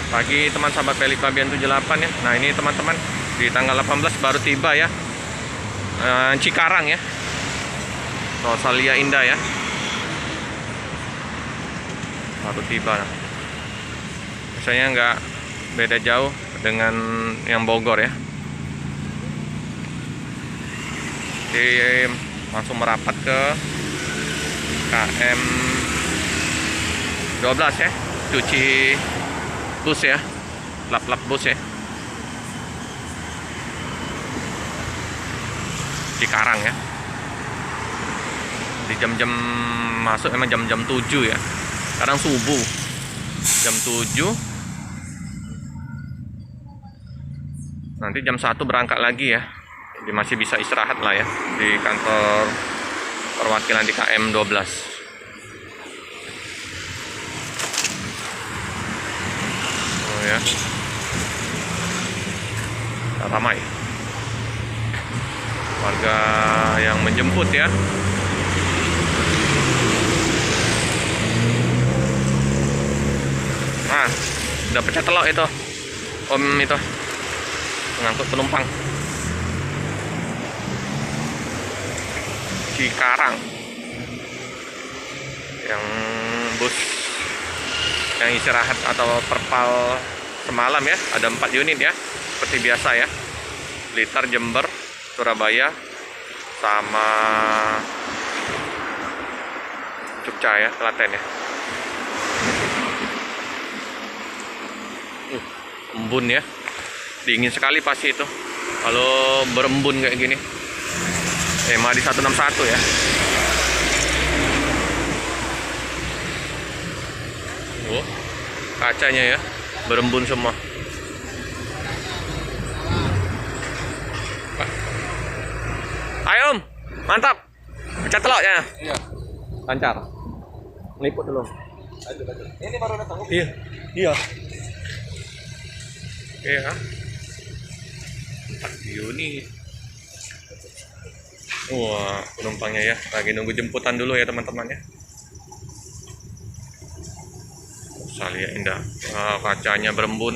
Pagi teman sahabat Pelik Babian 78 ya. Nah ini teman-teman di tanggal 18 baru tiba ya, Cikarang ya, Rosalia Indah ya, baru tiba. Biasanya nggak beda jauh dengan yang Bogor ya. Jadi langsung merapat ke KM 12 ya, cuci bus ya, lap-lap bus ya, Cikarang ya. Di jam-jam masuk memang jam-jam 7 ya, kadang subuh jam 7, nanti jam 1 berangkat lagi ya. Jadi masih bisa istirahat lah ya di kantor perwakilan di KM 12. Ya, ramai warga yang menjemput ya. Nah, udah pecah telok itu om itu mengangkut penumpang Cikarang, yang bus yang istirahat atau perpal semalam ya. Ada 4 unit ya, seperti biasa ya, Blitar, Jember, Surabaya, sama Jogja ya, Klaten ya. Embun ya, dingin sekali pasti itu kalau berembun kayak gini. Madi 161 ya. Oh, kacanya ya berembun semua. Ayo Om, mantap. Pecah teloknya. Iya. Lancar. Liput dulu. Ini baru datang. Iya. Iya. Oke ya. 4 unit. Wah, penumpangnya ya lagi nunggu jemputan dulu ya teman-teman ya. Rosalia Indah, kacanya berembun.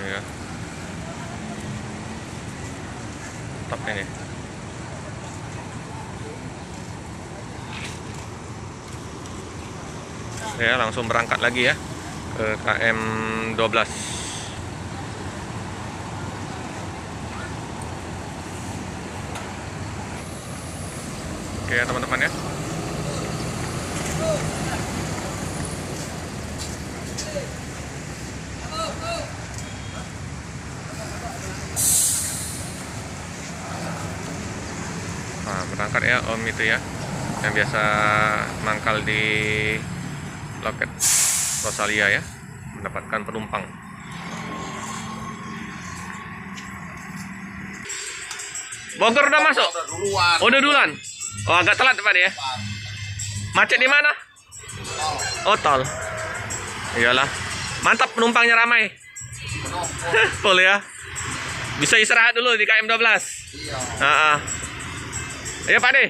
Ya, mantap ini. Ya, langsung berangkat lagi ya ke KM 12. Oke ya teman-teman ya. Nah, berangkat ya Om itu ya, yang biasa mangkal di loket Rosalia ya, mendapatkan penumpang. Bogor udah masuk? Udah duluan. Oh, agak telat Pak ya. Macet di mana? Oh, tol. Iyalah. Mantap, penumpangnya ramai. Full ya. Bisa istirahat dulu di KM 12. Iya. Ayo Pak De.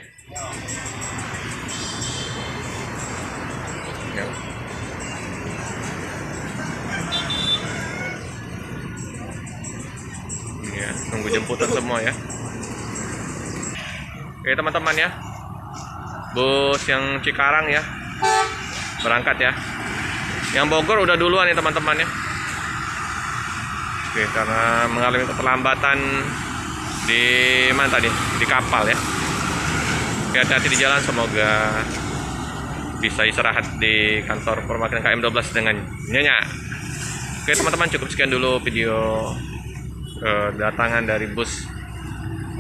Ya, tunggu jemputan semua ya. Oke teman-teman ya, bus yang Cikarang ya berangkat ya. Yang Bogor udah duluan ya teman-teman ya. Oke, karena mengalami keterlambatan di mana tadi, di kapal ya. Hati-hati di jalan, semoga bisa istirahat di kantor perwakilan KM 12 dengan nyenyak. Oke teman-teman, cukup sekian dulu video kedatangan dari bus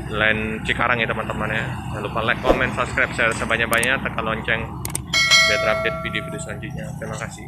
Line Cikarang ya teman-teman ya. Jangan lupa like, comment, subscribe, share sebanyak-banyaknya, tekan lonceng biar terupdate video-video selanjutnya. Terima kasih.